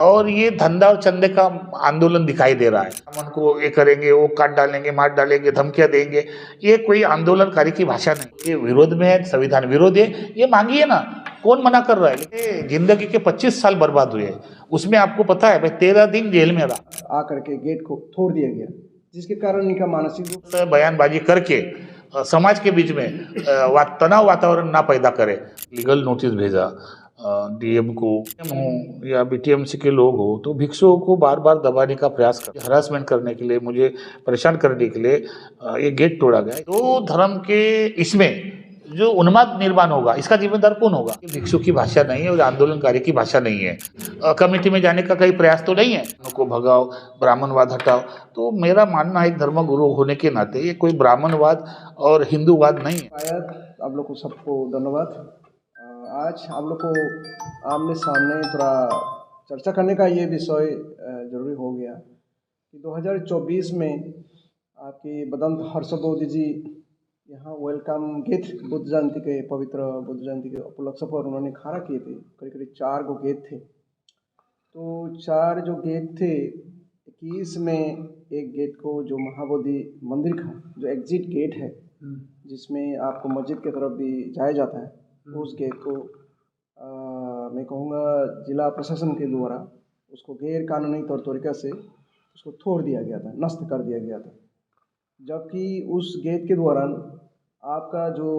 और ये धंधा और चंदे का आंदोलन दिखाई दे रहा है। हम उनको ये करेंगे, वो काट डालेंगे, मार डालेंगे, धमकियां देंगे, ये कोई आंदोलनकारी की भाषा नहीं। ये विरोध में है, संविधान विरोध है, ये मांगिए ना, कौन मना कर रहा है। ये जिंदगी के 25 साल बर्बाद हुए, उसमें आपको पता है भाई 13 दिन जेल में रहा, आकर के गेट को तोड़ दिया गया, जिसके कारण इनका मानसिक रूप से बयानबाजी करके समाज के बीच में तनाव वातावरण ना पैदा करे। लीगल नोटिस भेजा डीएम को हो या बीटीएमसी के लोग हो, तो भिक्षुओं को बार बार दबाने का प्रयास कर, हरासमेंट करने के लिए, मुझे परेशान करने के लिए ये गेट तोड़ा गया। तो धर्म के इसमें जो उन्माद निर्माण होगा, इसका जिम्मेदार कौन होगा? भिक्षु की भाषा नहीं है और आंदोलनकारी की भाषा नहीं है। कमेटी में जाने का कहीं प्रयास तो नहीं है, उनको भगाओ, ब्राह्मणवाद हटाओ। तो मेरा मानना है एक धर्मगुरु होने के नाते ये कोई ब्राह्मणवाद और हिंदूवाद नहीं है। शायद आप लोग को सबको धन्यवाद। आज आप लोग को आमने सामने थोड़ा चर्चा करने का ये विषय जरूरी हो गया कि 2024 में आपकी बदंत हर्षबोधि जी यहाँ वेलकम गेट बुद्ध जयंती के पवित्र बुद्ध जयंती के उपलक्ष्य पर उन्होंने खड़ा किए थे। करीब करीब 4 गो गेट थे। तो 4 जो गेट थे, 21 में एक गेट को जो महाबोधि मंदिर का जो एग्जिट गेट है, जिसमें आपको मस्जिद की तरफ भी जाया जाता है, उस गेट को मैं कहूँगा जिला प्रशासन के द्वारा उसको गैर कानूनी तौर तरीक़े से उसको तोड़ दिया गया था, नष्ट कर दिया गया था। जबकि उस गेट के दौरान आपका जो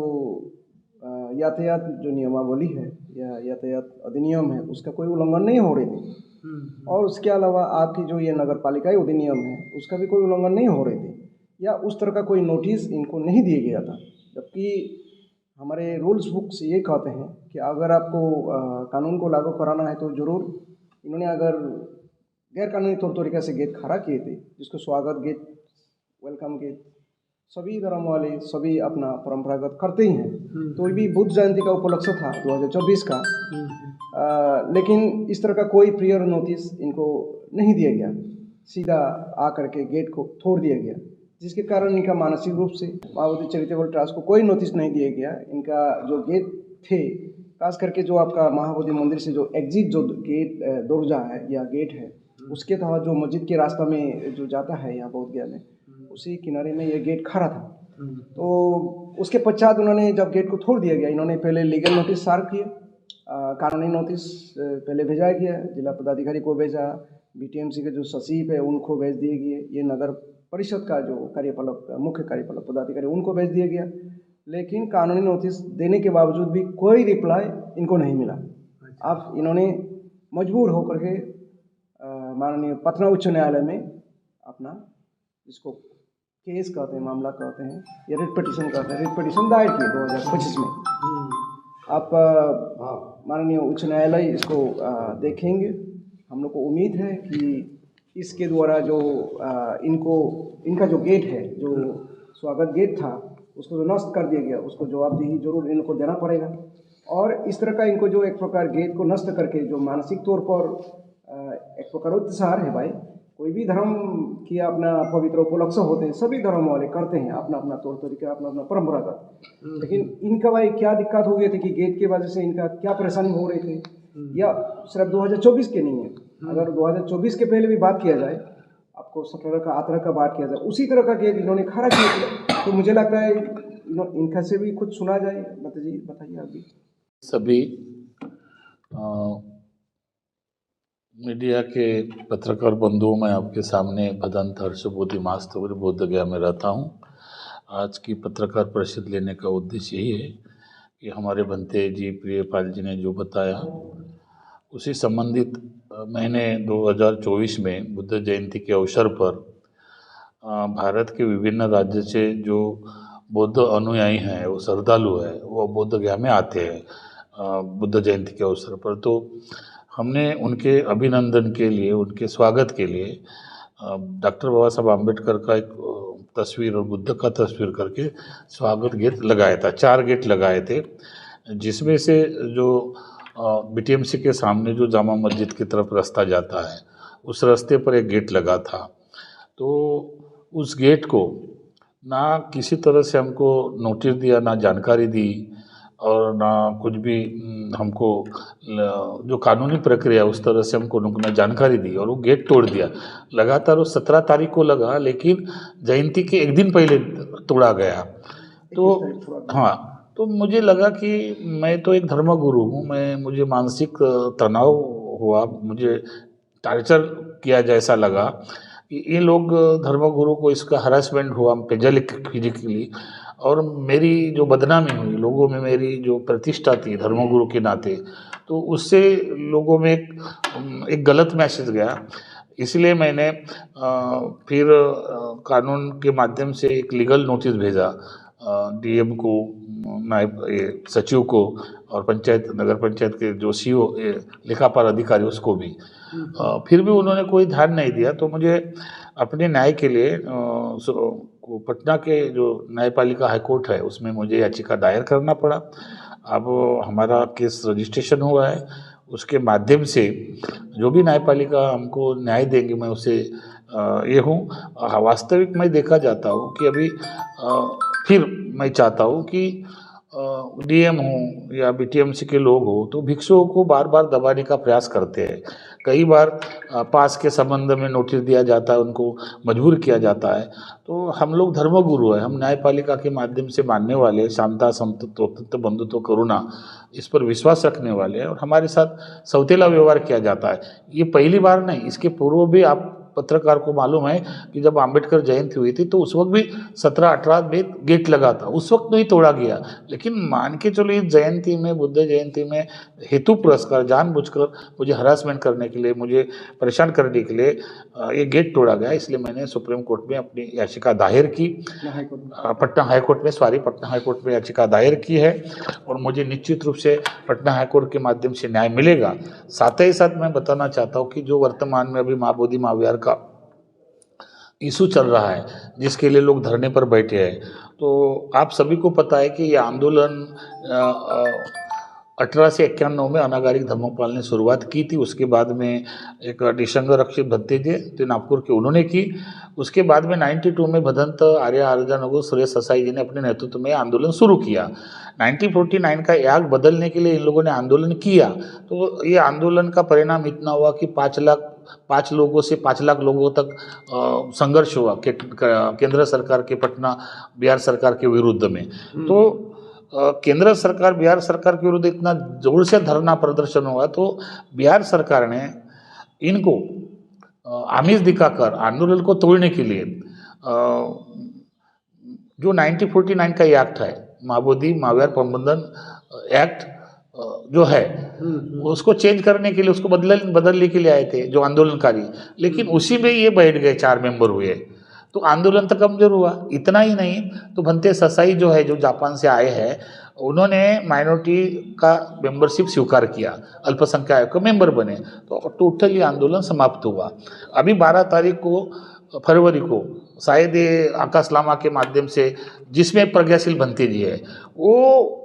यातायात जो नियमावली है या यातायात अधिनियम है, उसका कोई उल्लंघन नहीं हो रहे थे। और उसके अलावा आपकी जो ये नगर पालिका अधिनियम है, उसका भी कोई उल्लंघन नहीं हो रहे थे, या उस तरह का कोई नोटिस इनको नहीं दिया गया था। जबकि हमारे रूल्स बुक्स ये कहते हैं कि अगर आपको कानून को लागू कराना है तो ज़रूर, इन्होंने अगर गैर कानूनी तौर तरीक़े से गेट खड़ा किए थे, जिसको स्वागत गेट, वेलकम गेट सभी धर्म वाले सभी अपना परंपरागत करते ही हैं। तो ये भी बुद्ध जयंती का उपलक्ष्य था 2024 का, लेकिन इस तरह का कोई प्रियर नोटिस इनको नहीं दिया गया, सीधा आकर के गेट को तोड़ दिया गया, जिसके कारण इनका मानसिक रूप से महाबोधि चैरिटेबल ट्रस्ट को कोई नोटिस नहीं दिया गया। इनका जो गेट थे, खास करके जो आपका महाबोधि मंदिर से जो एग्जिट जो गेट दरवाजा है या गेट है, उसके तहत जो मस्जिद के रास्ता में जो जाता है यहाँ बोध गया में, उसी किनारे में ये गेट खड़ा था। तो उसके पश्चात उन्होंने जब गेट को तोड़ दिया गया, इन्होंने पहले लीगल नोटिस सर्व किए, कानूनी नोटिस पहले भेजा गया, जिला पदाधिकारी को भेजा, बीटीएमसी के जो सचिव है उनको भेज दिए गए, ये नगर परिषद का जो कार्यपालक मुख्य कार्यपालक पदाधिकारी उनको भेज दिया गया। लेकिन कानूनी नोटिस देने के बावजूद भी कोई रिप्लाई इनको नहीं मिला। अब इन्होंने मजबूर होकर के माननीय पटना उच्च न्यायालय में अपना, जिसको केस कहते हैं, मामला कहते हैं या रिट पिटीशन कहते हैं, रिट पिटीशन दायर किए 2025 में। आप माननीय उच्च न्यायालय इसको देखेंगे। हम लोग को उम्मीद है कि इसके द्वारा जो इनका जो गेट है, जो स्वागत गेट था, उसको जो नष्ट कर दिया गया, उसको जवाबदेही जरूर इनको देना पड़ेगा। और इस तरह का इनको जो एक प्रकार गेट को नष्ट करके जो मानसिक तौर पर एक प्रकार उत्साह है भाई, कोई भी धर्म की अपना पवित्र उपलक्ष्य होते हैं, सभी धर्म वाले करते हैं अपना अपना तौर तरीका, अपना अपना परंपरागत। लेकिन इनका भाई क्या दिक्कत हो गई थी कि गेट की वजह से इनका क्या परेशानी हो रही थी, या सिर्फ 2024 के नहीं है, अगर 2024 के पहले भी बात किया जाए, आपको 17 का 18 का बात किया जाए, उसी तरह का गेट इन्होंने खड़ा किया। तो मुझे लगता है इनका से भी कुछ सुना जाए। बताइए आप भी। सभी मीडिया के पत्रकार बंधुओं, मैं आपके सामने भदंत हर्षबोधि मास्तूर बोध गया में रहता हूँ। आज की पत्रकार परिषद लेने का उद्देश्य यही है कि हमारे भंते जी प्रियपाल जी ने जो बताया, उसी संबंधित मैंने 2024 में बुद्ध जयंती के अवसर पर भारत के विभिन्न राज्य से जो बौद्ध अनुयायी हैं, वो श्रद्धालु हैं, वो बोध गया में आते हैं बुद्ध जयंती के अवसर पर। तो हमने उनके अभिनंदन के लिए, उनके स्वागत के लिए डॉक्टर बाबा साहब आम्बेडकर का एक तस्वीर और बुद्ध का तस्वीर करके स्वागत गेट लगाया था। 4 गेट लगाए थे, जिसमें से जो बीटीएमसी के सामने जो जामा मस्जिद की तरफ रास्ता जाता है, उस रास्ते पर एक गेट लगा था। तो उस गेट को ना किसी तरह से हमको नोटिस दिया, ना जानकारी दी, और ना कुछ भी हमको जो कानूनी प्रक्रिया उस तरह से हमको उन्होंने जानकारी दी, और वो गेट तोड़ दिया। लगातार वो 17 तारीख को लगा, लेकिन जयंती के एक दिन पहले तोड़ा गया। तो हाँ, तो मुझे लगा कि मैं तो एक धर्मगुरु हूँ, मुझे मानसिक तनाव हुआ, मुझे टार्चर किया जैसा लगा कि ये लोग धर्मगुरु को इसका हरासमेंट हुआ फिजिकली, और मेरी जो बदनामी हुई, लोगों में मेरी जो प्रतिष्ठा थी धर्मगुरु के नाते, तो उससे लोगों में एक गलत मैसेज गया। इसलिए मैंने फिर कानून के माध्यम से एक लीगल नोटिस भेजा डीएम को, नायब सचिव को, और नगर पंचायत के जो सीओ लेखापाल अधिकारी उसको भी। फिर भी उन्होंने कोई ध्यान नहीं दिया। तो मुझे अपने न्याय के लिए पटना के जो न्यायपालिका हाईकोर्ट है उसमें मुझे याचिका दायर करना पड़ा। अब हमारा केस रजिस्ट्रेशन हुआ है, उसके माध्यम से जो भी न्यायपालिका हमको न्याय देंगे मैं उसे ये हूँ। वास्तविक में देखा जाता हूँ कि अभी फिर मैं चाहता हूँ कि डीएम हो या बीटीएमसी के लोग हो तो भिक्षुओं को बार बार दबाने का प्रयास करते हैं। कई बार पास के संबंध में नोटिस दिया जाता है, उनको मजबूर किया जाता है। तो हम लोग धर्मगुरु हैं, हम न्यायपालिका के माध्यम से मानने वाले, शांता समत्व बंधुत्व करुणा, इस पर विश्वास रखने वाले हैं, और हमारे साथ सौतेला व्यवहार किया जाता है। ये पहली बार नहीं, इसके पूर्व भी आप पत्रकार को मालूम है कि जब अंबेडकर जयंती हुई थी तो उस वक्त भी 17-18 में गेट लगा था, उस वक्त नहीं तोड़ा गया। लेकिन मान के चलो इस जयंती में, बुद्ध जयंती में हेतु पुरस्कार जानबूझकर मुझे हरासमेंट करने के लिए, मुझे परेशान करने के लिए ये गेट तोड़ा गया। इसलिए मैंने सुप्रीम कोर्ट में अपनी याचिका दायर की, पटना हाईकोर्ट में याचिका दायर की है, और मुझे निश्चित रूप से पटना हाईकोर्ट के माध्यम से न्याय मिलेगा। साथ ही साथ मैं बताना चाहता हूँ कि जो वर्तमान में अभी माँ बोधि माँ विहार का इशू चल रहा है, जिसके लिए लोग धरने पर बैठे हैं, तो आप सभी को पता है कि ये आंदोलन 1891 में अनागारिक धर्मपाल ने शुरुआत की थी। उसके बाद में एक निसंग रक्षित भत्ते थे नागपुर के, उन्होंने की। उसके बाद में 92 में भदंत आर्य आर्जानगो सुरेश ससाई जी ने अपने नेतृत्व में आंदोलन शुरू किया। 1949 का एक्ट बदलने के लिए इन लोगों ने आंदोलन किया। तो ये आंदोलन का परिणाम इतना हुआ कि 5 लोगों से 5 लाख लोगों तक संघर्ष हुआ केंद्र सरकार के, पटना बिहार सरकार के विरुद्ध में। तो केंद्र सरकार बिहार सरकार के विरुद्ध इतना जोर से धरना प्रदर्शन हुआ, तो बिहार सरकार ने इनको आमिष दिखाकर आंदोलन को तोड़ने के लिए जो 1949 का एक्ट है, माँ बोधि माँ विहार प्रबंधन एक्ट जो है, उसको चेंज करने के लिए, उसको बदलने के लिए आए थे जो आंदोलनकारी। लेकिन उसी में ये बैठ गए, 4 मेंबर हुए, तो आंदोलन तो कमजोर हुआ। इतना ही नहीं, तो भंते ससाई जो है, जो जापान से आए हैं, उन्होंने माइनॉरिटी का मेंबरशिप स्वीकार किया, अल्पसंख्यक आयोग का मेंबर बने, तो टोटली आंदोलन समाप्त हुआ। अभी 12 तारीख को फरवरी को शायद आकाश लामा के माध्यम से, जिसमें प्रज्ञाशील भंते जी है, वो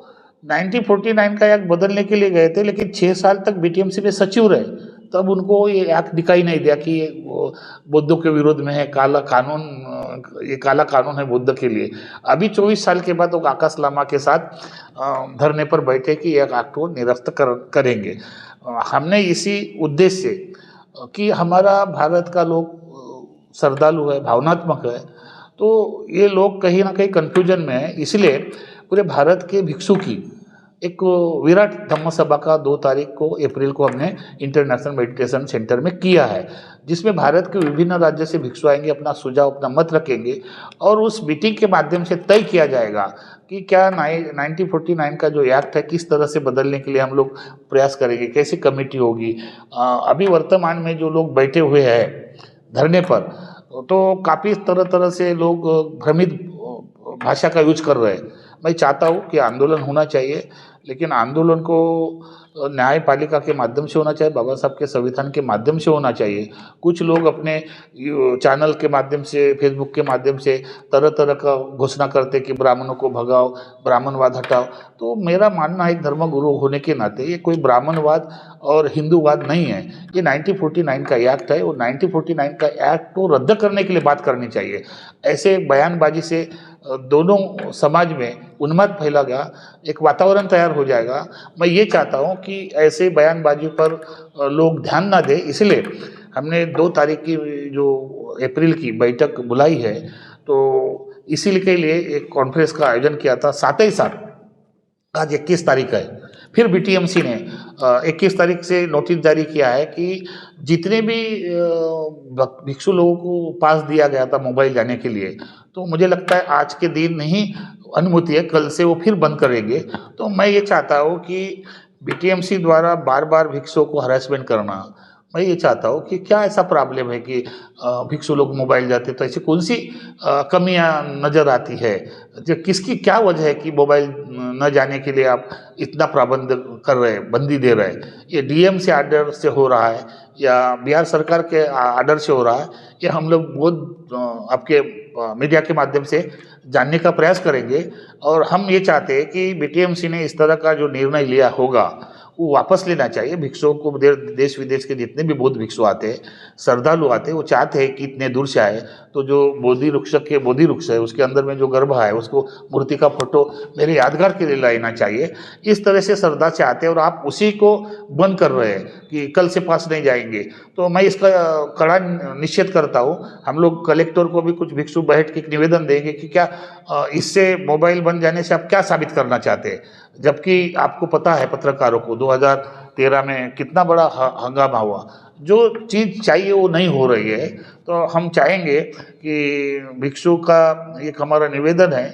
1949 का एक्ट बदलने के लिए गए थे, लेकिन 6 साल तक बीटीएमसी में सचिव रहे, तब उनको ये एक्ट दिखाई नहीं दिया कि ये बुद्ध के विरोध में है, काला कानून है बुद्ध के लिए। अभी 24 साल के बाद वो आकाश लामा के साथ धरने पर बैठे कि एक एक्ट को निरस्त करेंगे। हमने इसी उद्देश्य से कि हमारा भारत का लोग श्रद्धालु है, भावनात्मक है, तो ये लोग कहीं ना कहीं कन्फ्यूजन में है। इसलिए पूरे भारत के भिक्षु की एक विराट धम्म सभा का 2 तारीख को अप्रैल को हमने इंटरनेशनल मेडिटेशन सेंटर में किया है, जिसमें भारत के विभिन्न राज्य से भिक्षु आएंगे, अपना सुझाव, अपना मत रखेंगे, और उस मीटिंग के माध्यम से तय किया जाएगा कि क्या 1949 का जो एक्ट है किस तरह से बदलने के लिए हम लोग प्रयास करेंगे, कैसी कमेटी होगी। अभी वर्तमान में जो लोग बैठे हुए हैं धरने पर, तो काफ़ी तरह से लोग भ्रमित भाषा का यूज कर रहे हैं। मैं चाहता हूँ कि आंदोलन होना चाहिए, लेकिन आंदोलन को न्यायपालिका के माध्यम से होना चाहिए, बाबा साहब के संविधान के माध्यम से होना चाहिए। कुछ लोग अपने चैनल के माध्यम से, फेसबुक के माध्यम से तरह का घोषणा करते कि ब्राह्मणों को भगाओ, ब्राह्मणवाद हटाओ। तो मेरा मानना है, एक धर्मगुरु होने के नाते, ये कोई ब्राह्मणवाद और हिंदूवाद नहीं है। ये 1949 का एक्ट है, और 1949 का एक्ट को रद्द करने के लिए बात करनी चाहिए। ऐसे बयानबाजी से दोनों समाज में उन्माद फैलेगा, एक वातावरण तैयार हो जाएगा। मैं ये चाहता हूँ कि ऐसे बयानबाजी पर लोग ध्यान ना दें, इसलिए हमने 2 तारीख की जो अप्रैल की बैठक बुलाई है, तो इसी के लिए एक कॉन्फ्रेंस का आयोजन किया था। साथ ही साथ आज 21 तारीख है, फिर बीटीएमसी ने 21 तारीख से नोटिस जारी किया है कि जितने भी भिक्षु लोगों को पास दिया गया था मोबाइल जाने के लिए, तो मुझे लगता है आज के दिन नहीं अनुमति है, कल से वो फिर बंद करेंगे। तो मैं ये चाहता हूँ कि बीटीएमसी द्वारा बार बार भिक्षुओं को हरासमेंट करना, मैं ये चाहता हूँ कि क्या ऐसा प्रॉब्लम है कि भिक्षु लोग मोबाइल जाते, तो ऐसी कौन सी कमियां नज़र आती है, जो किसकी क्या वजह है कि मोबाइल न जाने के लिए आप इतना प्रबंध कर रहे हैं, बंदी दे रहे हैं? ये डीएम से आर्डर से हो रहा है या बिहार सरकार के आर्डर से हो रहा है? ये हम लोग बहुत आपके मीडिया के माध्यम से जानने का प्रयास करेंगे। और हम ये चाहते हैं कि बीटीएमसी ने इस तरह का जो निर्णय लिया होगा वो वापस लेना चाहिए। भिक्षुओं को देश विदेश के जितने भी बौद्ध भिक्षु आते हैं, श्रद्धालु आते हैं, वो चाहते हैं कि इतने दूर से आए तो जो बोधि वृक्ष है उसके अंदर में जो गर्भ है उसको मूर्ति का फोटो मेरे यादगार के लिए लाना चाहिए। इस तरह से श्रद्धा से आते हैं और आप उसी को बंद कर रहे हैं कि कल से पास नहीं जाएंगे। तो मैं इसका कड़ा निषेध करता हूँ। हम लोग कलेक्टर को भी कुछ भिक्षु बैठ के निवेदन देंगे कि क्या इससे मोबाइल बंद जाने से आप क्या साबित करना चाहते हैं, जबकि आपको पता है पत्रकारों को 2013 में कितना बड़ा हंगामा हुआ। जो चीज़ चाहिए वो नहीं हो रही है, तो हम चाहेंगे कि भिक्षु का एक हमारा निवेदन है,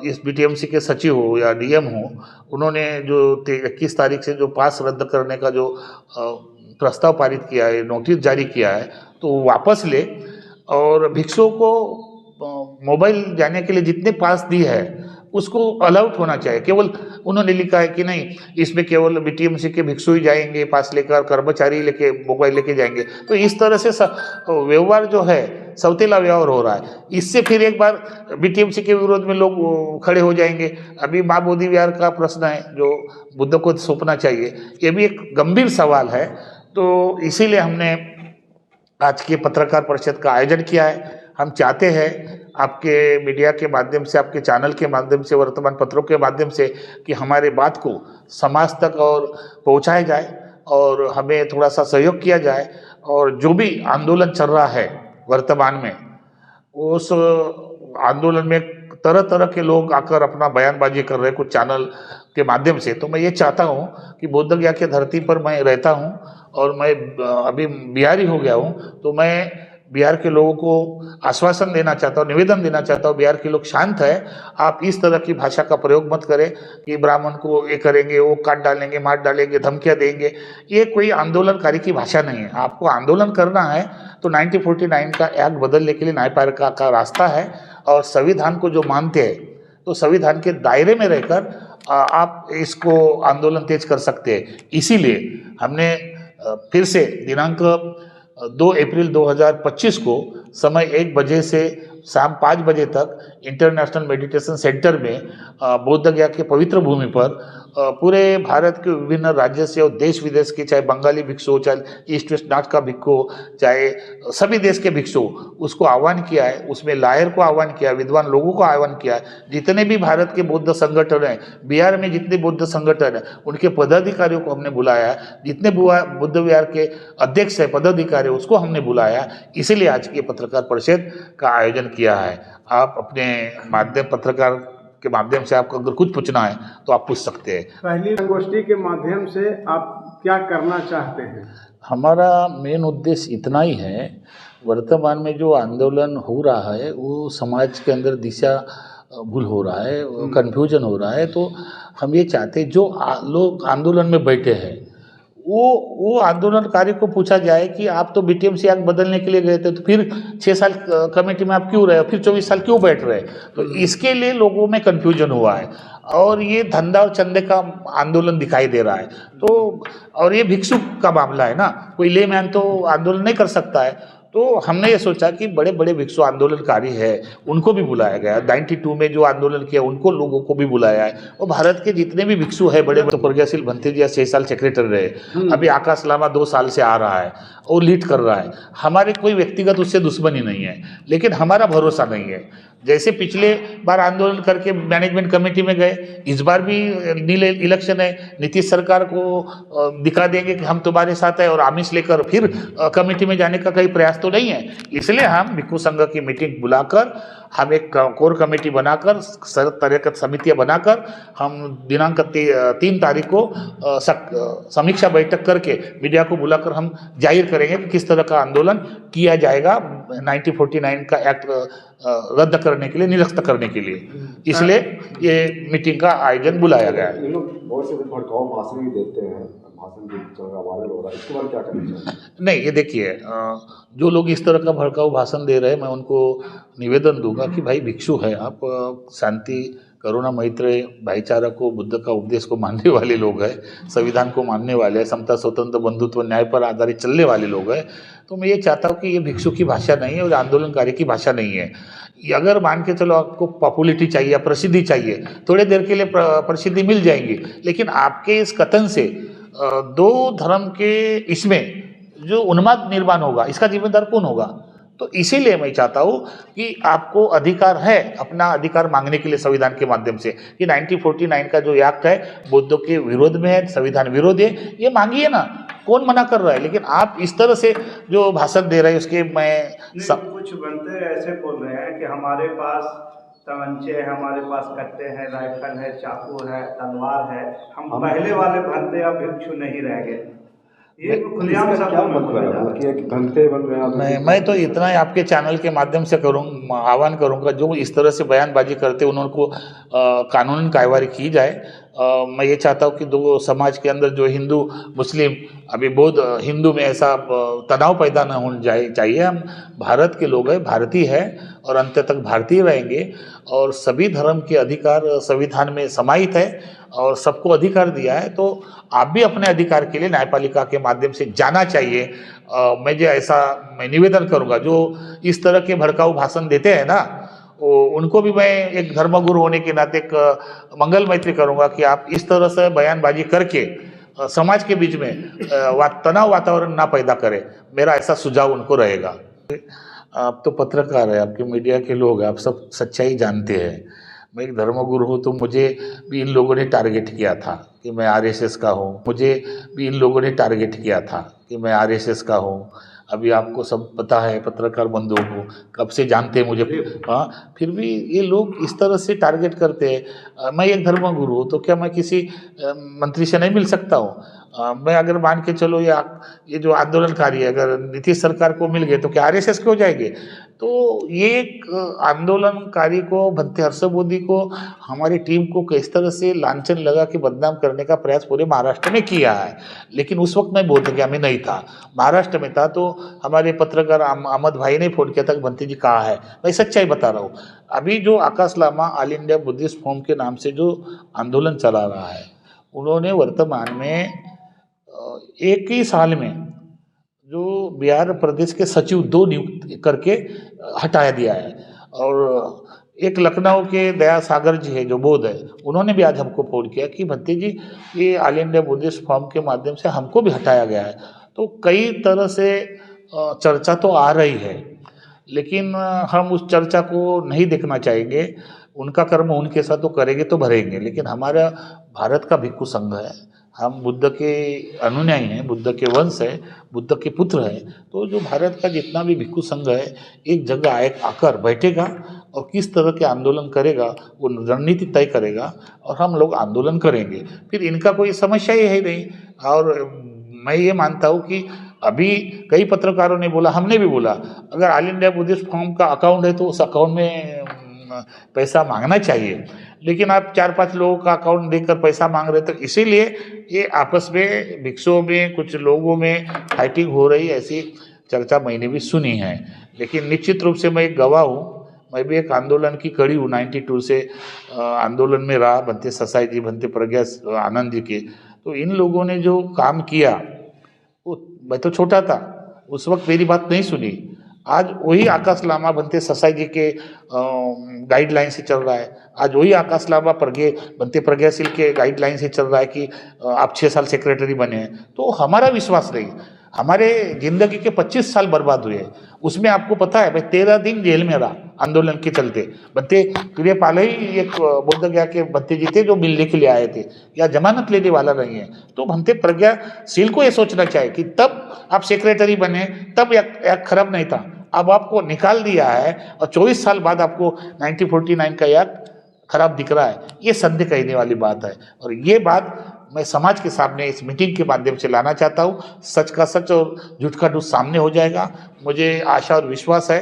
इस बीटीएमसी के सचिव हो या डीएम हो, उन्होंने जो 21 तारीख से जो पास रद्द करने का जो प्रस्ताव पारित किया है, नोटिस जारी किया है, तो वो वापस ले और भिक्षुओं को मोबाइल जाने के लिए जितने पास दी है उसको अलाउड होना चाहिए। केवल उन्होंने लिखा है कि नहीं, इसमें केवल बीटीएमसी के भिक्षु ही जाएंगे पास लेकर, कर्मचारी लेके मोबाइल लेके जाएंगे। तो इस तरह से व्यवहार जो है सौतेला व्यवहार हो रहा है। इससे फिर एक बार बीटीएमसी के विरोध में लोग खड़े हो जाएंगे। अभी माँ बोधि विहार का प्रश्न है जो बुद्ध को सौंपना चाहिए, ये भी एक गंभीर सवाल है। तो इसीलिए हमने आज की पत्रकार परिषद का आयोजन किया है। हम चाहते हैं आपके मीडिया के माध्यम से, आपके चैनल के माध्यम से, वर्तमान पत्रों के माध्यम से कि हमारे बात को समाज तक और पहुंचाया जाए और हमें थोड़ा सा सहयोग किया जाए। और जो भी आंदोलन चल रहा है वर्तमान में, उस आंदोलन में तरह तरह के लोग आकर अपना बयानबाजी कर रहे हैं कुछ चैनल के माध्यम से। तो मैं ये चाहता हूँ कि बोध गया के धरती पर मैं रहता हूँ और मैं अभी बिहारी हो गया हूँ, तो मैं बिहार के लोगों को आश्वासन देना चाहता हूँ, निवेदन देना चाहता हूँ, बिहार के लोग शांत है। आप इस तरह की भाषा का प्रयोग मत करें कि ब्राह्मण को ये करेंगे, वो काट डालेंगे, मार डालेंगे, धमकियाँ देंगे। ये कोई आंदोलनकारी की भाषा नहीं है। आपको आंदोलन करना है तो 1949 का एक्ट बदलने के लिए न्यायपालिका का रास्ता है। और संविधान को जो मानते हैं तो संविधान के दायरे में रहकर आप इसको आंदोलन तेज कर सकते हैं। इसीलिए हमने फिर से दिनांक 2 अप्रैल 2025 को समय 1 बजे से शाम 5 बजे तक इंटरनेशनल मेडिटेशन सेंटर में बोध गया के पवित्र भूमि पर पूरे भारत के विभिन्न राज्य से और देश विदेश के, चाहे बंगाली भिक्षु, चाहे ईस्ट वेस्ट नाथ का भिक्षु, चाहे सभी देश के भिक्षु, उसको आह्वान किया है। उसमें लायर को आह्वान किया, विद्वान लोगों को आह्वान किया है। जितने भी भारत के बौद्ध संगठन हैं, बिहार में जितने बौद्ध संगठन हैं, उनके पदाधिकारियों को हमने बुलाया है। जितने बुद्ध विहार के अध्यक्ष है, पदाधिकारी, उसको हमने बुलाया। इसीलिए आज की पत्रकार परिषद का आयोजन किया है। आप अपने पत्रकार के माध्यम से आपको अगर कुछ पूछना है तो आप पूछ सकते हैं। पहली संगोष्ठी के माध्यम से आप क्या करना चाहते हैं? हमारा मेन उद्देश्य इतना ही है, वर्तमान में जो आंदोलन हो रहा है वो समाज के अंदर दिशा भूल हो रहा है, कन्फ्यूजन हो रहा है। तो हम ये चाहते हैं जो लोग आंदोलन में बैठे हैं वो आंदोलनकारी को पूछा जाए कि आप तो बीटीएमसी एक्ट बदलने के लिए गए थे, तो फिर 6 साल कमेटी में आप क्यों रहे, फिर 24 साल क्यों बैठ रहे? तो इसके लिए लोगों में कन्फ्यूजन हुआ है और ये धंधा और चंदे का आंदोलन दिखाई दे रहा है। तो और ये भिक्षु का मामला है ना, कोई लेमैन तो आंदोलन नहीं कर सकता है। तो हमने ये सोचा कि बड़े बड़े भिक्षु आंदोलनकारी है, उनको भी बुलाया गया। 92 में जो आंदोलन किया उनको लोगों को भी बुलाया है। और भारत के जितने भी भिक्षु है बड़े, तो प्रज्ञाशील भंते जी 6 साल सेक्रेटरी रहे, अभी आकाश लामा 2 साल से आ रहा है और लीड कर रहा है। हमारे कोई व्यक्तिगत उससे दुश्मनी नहीं है, लेकिन हमारा भरोसा नहीं है। जैसे पिछले बार आंदोलन करके मैनेजमेंट कमेटी में गए, इस बार भी नील इलेक्शन है, नीतीश सरकार को दिखा देंगे कि हम तुम्हारे साथ है और आमिष लेकर फिर कमेटी में जाने का कोई प्रयास तो नहीं है। इसलिए हम भिक्षु संघ की मीटिंग बुलाकर, हम एक कोर कमेटी बनाकर, तरह समितियां बनाकर, हम दिनांक 3 तारीख को समीक्षा बैठक करके मीडिया को बुलाकर हम जाहिर करेंगे कि किस तरह का आंदोलन किया जाएगा 1949 का एक्ट रद्द करने के लिए, निरस्त करने के लिए। इसलिए ये मीटिंग का आयोजन बुलाया गया है। ये लोग बहुत से भड़काऊ भाषण भी देते हैं, भाषण भी चल रहा, वायरल हो रहा है, इसके बारे में क्या करना चाहिए? नहीं, ये देखिए, जो लोग इस तरह का भड़काऊ भाषण दे रहे हैं, मैं उनको निवेदन दूंगा कि भाई भिक्षु है आप, शांति, करुणा, मैत्री, भाईचारा को, बुद्ध का उपदेश को मानने वाले लोग हैं, संविधान को मानने वाले हैं, समता, स्वतंत्र, बंधुत्व, न्याय पर आधारित चलने वाले लोग हैं। तो मैं ये चाहता हूँ कि ये भिक्षु की भाषा नहीं है और आंदोलनकारी की भाषा नहीं है। अगर मान के चलो आपको पॉपुलैरिटी चाहिए या प्रसिद्धि चाहिए, थोड़े देर के लिए प्रसिद्धि मिल जाएगी, लेकिन आपके इस कथन से दो धर्म के इसमें जो उन्माद निर्माण होगा, इसका जिम्मेदार कौन होगा? तो इसीलिए मैं चाहता हूँ कि आपको अधिकार है अपना अधिकार मांगने के लिए संविधान के माध्यम से, कि 1949 का जो एक्ट है बुद्ध के विरोध में है, संविधान विरोध है, ये मांगिए ना, कौन मना कर रहा है? लेकिन आप इस तरह से जो भाषण दे रहे हैं उसके कुछ बनते ऐसे बोल रहे हैं कि हमारे पास तमंचे हैं, हमारे पास कट्टे हैं, राइफल है, चाकू है, तलवार है, हम पहले वाले भंते अब भिक्षु नहीं रह गए। ये खुलेआम सब क्या मतलब है कि घंटे बन रहे हैं? मैं तो इतना ही आपके चैनल के माध्यम से आह्वान करूंगा, जो इस तरह से बयानबाजी करते उनको कानूनी कार्रवाई की जाए। मैं ये चाहता हूँ कि दो समाज के अंदर जो हिंदू मुस्लिम, अभी बौद्ध हिंदू में ऐसा तनाव पैदा न होना चाहिए। हम भारत के लोग हैं, भारतीय है और अंत तक भारतीय रहेंगे, और सभी धर्म के अधिकार संविधान में समाहित है और सबको अधिकार दिया है। तो आप भी अपने अधिकार के लिए न्यायपालिका के माध्यम से जाना चाहिए। मैं निवेदन करूँगा, जो इस तरह के भड़काऊ भाषण देते हैं ना, उनको भी मैं एक धर्मगुरु होने के नाते एक मंगल मैत्री करूँगा कि आप इस तरह से बयानबाजी करके समाज के बीच में तनाव वातावरण ना पैदा करें। मेरा ऐसा सुझाव उनको रहेगा। आप तो पत्रकार है, आपके मीडिया के लोग हैं, आप सब सच्चाई जानते हैं। मैं एक धर्मगुरु हूँ, तो मुझे भी इन लोगों ने टारगेट किया था कि मैं आरएसएस का हूँ, मुझे भी इन लोगों ने टारगेट किया था कि मैं आरएसएस का हूँ। अभी आपको सब पता है, पत्रकार बंधुओं को कब से जानते हैं मुझे, हाँ, फिर भी ये लोग इस तरह से टारगेट करते हैं। मैं एक धर्मगुरु हूँ, तो क्या मैं किसी मंत्री से नहीं मिल सकता हूँ? मैं अगर मान के चलो ये जो आंदोलनकारी है, अगर नीतीश सरकार को मिल गए तो क्या आरएसएस के हो जाएंगे? तो ये आंदोलनकारी को, भंते हर्षबोधी को, हमारी टीम को किस तरह से लांछन लगा के बदनाम करने का प्रयास पूरे महाराष्ट्र में किया है। लेकिन उस वक्त मैं बोधगया में नहीं था, महाराष्ट्र में था। तो हमारे पत्रकार अहमद भाई ने फोन किया था कि भंते जी कहाँ है। मैं सच्चाई बता रहा हूँ। अभी जो Akash Lama all India Buddhist forum के नाम से जो आंदोलन चला रहा है, उन्होंने वर्तमान में एक ही साल में जो बिहार प्रदेश के सचिव 2 नियुक्त करके हटाया दिया है। और एक लखनऊ के दया सागर जी है जो बौद्ध है, उन्होंने भी आज हमको फोन किया कि भंते जी ये ऑल इंडिया बुद्धिस्ट फोरम के माध्यम से हमको भी हटाया गया है। तो कई तरह से चर्चा तो आ रही है, लेकिन हम उस चर्चा को नहीं देखना चाहेंगे। उनका कर्म उनके साथ तो करेंगे तो भरेंगे, लेकिन हमारा भारत का भिक्षु संघ है, हम बुद्ध के अनुयायी हैं, बुद्ध के वंश है, बुद्ध के पुत्र हैं। तो जो भारत का जितना भी भिक्षु संघ है, एक जगह आकर बैठेगा और किस तरह के आंदोलन करेगा वो रणनीति तय करेगा, और हम लोग आंदोलन करेंगे। फिर इनका कोई समस्या ही है नहीं। और मैं ये मानता हूँ कि अभी कई पत्रकारों ने बोला, हमने भी बोला, अगर ऑल इंडिया बुद्धिस्ट फोरम का अकाउंट है तो उस अकाउंट में पैसा मांगना चाहिए। लेकिन आप 4-5 लोगों का अकाउंट देकर पैसा मांग रहे, तो इसीलिए ये आपस में भिक्षुओं में कुछ लोगों में फाइटिंग हो रही, ऐसी चर्चा मैंने भी सुनी है। लेकिन निश्चित रूप से मैं एक गवाह हूँ, मैं भी एक आंदोलन की कड़ी हूँ। 92 से आंदोलन में रहा, भंते ससाई जी, भंते प्रज्ञा आनंद जी के। तो इन लोगों ने जो काम किया, वो मैं तो छोटा था उस वक्त, मेरी बात नहीं सुनी। आज वही आकाश लामा भंते ससाई जी के गाइडलाइन से चल रहा है। आज वही आकाश लामा भंते प्रज्ञाशील के गाइडलाइन से चल रहा है कि आप 6 साल सेक्रेटरी बने हैं। तो हमारा विश्वास नहीं, हमारे जिंदगी के 25 साल बर्बाद हुए। उसमें आपको पता है भाई 13 दिन जेल में रहा आंदोलन के चलते। बत्ते प्रियपाल ही एक बोध गया के बत्ते जी थे जो मिलने के लिए आए थे, या जमानत लेने वाला नहीं है। तो भंते प्रज्ञाशील को ये सोचना चाहिए कि तब आप सेक्रेटरी बने तब एक खराब नहीं था, अब आपको निकाल दिया है और 24 साल बाद आपको 1949 का एक्ट खराब दिख रहा है। ये संदेह कहने वाली बात है और ये बात मैं समाज के सामने इस मीटिंग के माध्यम से लाना चाहता हूँ। सच का सच और झूठ का झूठ सामने हो जाएगा। मुझे आशा और विश्वास है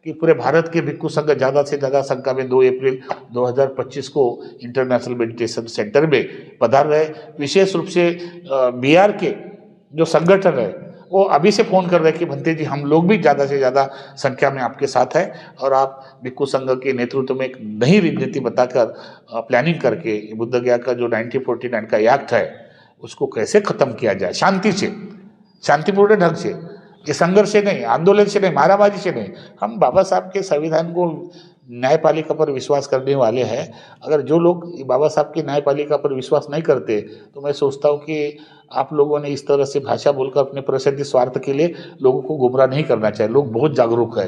कि पूरे भारत के भिक्षु संघ ज़्यादा से ज़्यादा संख्या में 2 अप्रैल 2025 को इंटरनेशनल मेडिटेशन सेंटर में पधार रहे। विशेष रूप से बिहार के जो संगठन है वो अभी से फ़ोन कर रहे हैं कि भंते जी हम लोग भी ज़्यादा से ज़्यादा संख्या में आपके साथ हैं और आप भिक्षु संघ के नेतृत्व में एक नई रणनीति बताकर प्लानिंग करके बुद्ध गया का जो 1949 का एक्ट है उसको कैसे ख़त्म किया जाए शांति से, शांतिपूर्ण ढंग से, ये संघर्ष से नहीं, आंदोलन से नहीं, मारामारी से नहीं। हम बाबा साहब के संविधान को न्यायपालिका पर विश्वास करने वाले हैं। अगर जो लोग बाबा साहब की न्यायपालिका पर विश्वास नहीं करते तो मैं सोचता हूँ कि आप लोगों ने इस तरह से भाषा बोलकर अपने प्रसिद्ध स्वार्थ के लिए लोगों को गुमराह नहीं करना चाहिए। लोग बहुत जागरूक है।